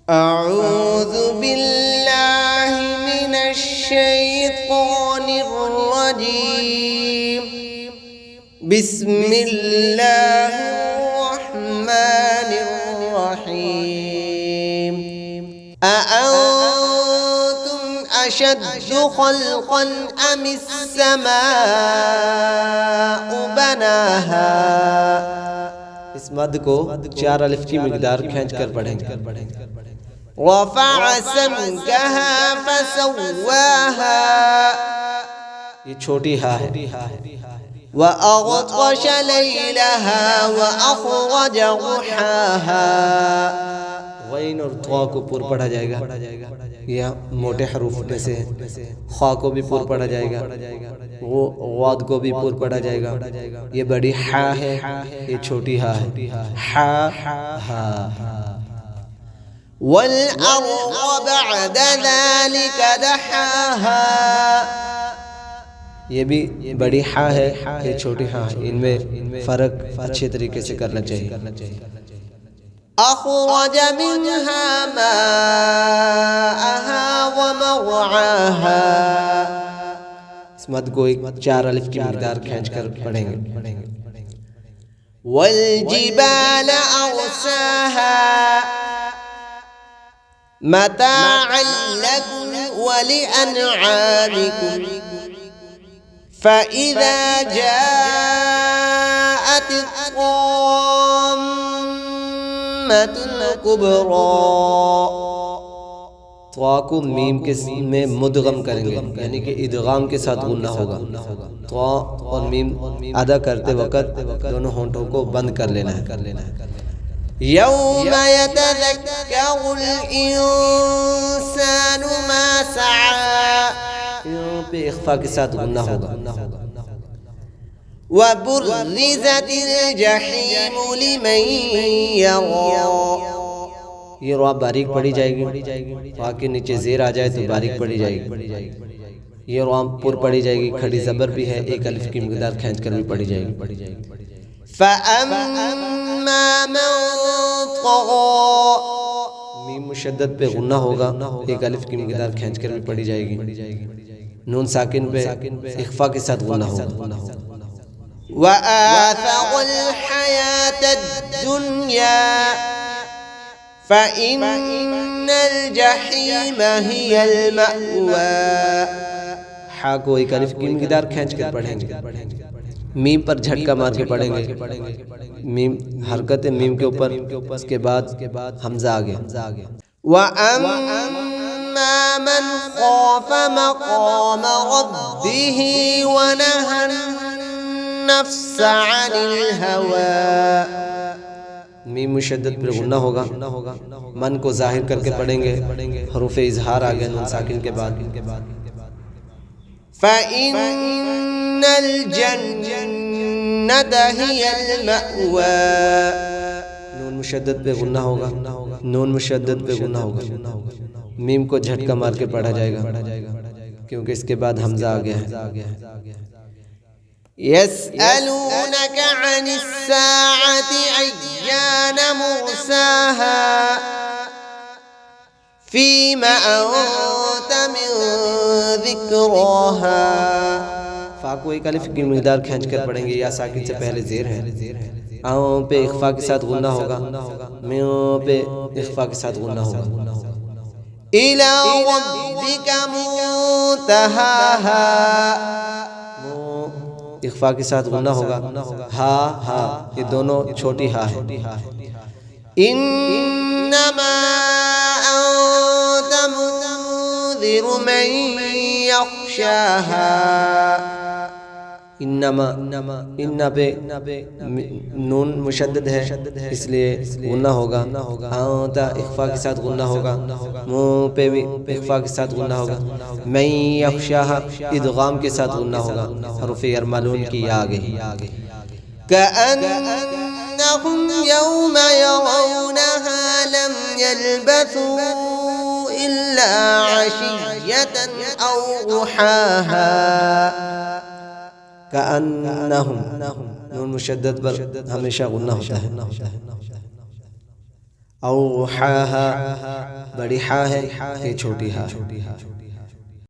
أعوذ بالله من الشيطان الرجيم. بسم الله الرحمن الرحيم. أأنتم أشد خلقا أم السماء بناها. اس مد کو 4 الف کی مقدار کھینچ کر پڑھیں گے. رفع سمكها فسواها، یہ چھوٹی ہا ہے. وأغطش ليلها وأخرج ضحاها، غین اور طا کو پر پڑھا جائے گا. یہ موٹے حروف میں سے خا کو بھی پر پڑھا جائے گا، غاد کو بھی پر پڑھا جائے گا. یہ بڑی ہا ہے، یہ چھوٹی ہا ہے. ہا ہا. والأرض بعد ذلك دحاها، یہ بھی بڑی ہا ہے، یہ چھوٹی ہا ہے. ان میں فرق اچھے طریقے سے کرنا چاہیے. أخرج منها ماءها ومرعاها، اس مد کو 4 الف کی مقدار کھینچ کر پڑھیں گے. والجبال أرساها متاعا لكم ولأنعامكم، فإذا جاءت الطامة الكبرى، طا کو میم کے میں مدغم کریں گے، یعنی کہ ادغام کے ساتھ غنہ ہوگا. طا اور میم ادا کرتے وقت دونوں ہونٹوں کو بند کر لینا ہے. يوم يتذكر الإنسان ما سعى، یہاں پہ اخفاء کے ساتھ غنہ ہوگا. وبرزت الجحیم لمن يرى، یہ را باریک پڑھی جائے گی. را کے نیچے زیر آ جائے تو باریک پڑھی جائے گی. یہ را پر پڑھی جائے گی. کھڑی زبر بھی ہے، 1 الف کی مقدار کھینچ کر بھی پڑھی جائے گی. فَأَمَّا مَنْ طَغَى، میم مشدد پہ غنہ ہوگا، 1 الف کی مقدار کھینچ کر بھی پڑھی جائے گی. نون ساکن پہ اخفاء کے ساتھ غنہ ہوگا. وَآثَرَ الْحَيَاةَ الدُّنْيَا فَإِنَّ الْجَحِيمَ هِيَ الْمَأْوَى، ہا کو 1 الف کی مقدار کھینچ کر پڑھیں گے. میم پر جھٹکا مار کے پڑھیں گے. میم حرکت میم کے اوپر، اس کے بعد حمزہ آگے. وَأَمَّا مَنْ خَافَ مَقَامَ رَبِّهِ وَنَهَى النَّفْسَ عَنِ الْهَوَىٰ، میم مشدد پر غنہ ہوگا. من کو ظاہر کر کے پڑھیں گے. حروف اظہار آگے نون ساکن کے بعد. فَإِنَّ الْجَنَّةَ هِيَ الْمَأْوَىٰ، نون مشدد پہ غنہ ہوگا. نون مشدد پہ غنہ ہوگا. میم کو جھٹکا مار کے پڑھا جائے گا کیونکہ اس کے بعد حمزہ آ گیا ہے. يَسْأَلُونَكَ عَنِ السَّاعَةِ أَيَّانَ مُرْسَاهَا فِيمَ أَنْتَ مِنْ ذِكْرَاهَا، فا کو 1 الف کی مقدار کھینچ کر پڑھیں گے. یا ساکن سے پہلے زیر ہے. آؤں پہ اخفاء کے ساتھ غنہ ہوگا. میوں پہ اخفاء کے ساتھ غنہ ہوگا. إِلَى رَبِّكَ مُنْتَهَاهَا، اخفاء کے ساتھ غنہ ہوگا. ہا ہا، یہ دونوں چھوٹی ہا ہے. إِنَّمَا أَنْتَ مُنذِرُ مَنْ يَخْشَاهَا، انما پہ نون مشدد ہے اس لیے غنہ ہوگا. آنتا اخفاء کے ساتھ غنہ ہوگا. منہ پہ بھی اخفاء کے ساتھ غنہ ہوگا. من یخشاہا ادغام کے ساتھ غنہ ہوگا. حروف یرملون کی آگے. كأنهم يوم يرونها لم يلبثوا إلا عشية أو ضحاها. كأنهم نون مشدد پر ہمیشہ غنہ ہوتا ہے. اوحاہا بڑی ہا ہے، یہ چھوٹی ہا ہے۔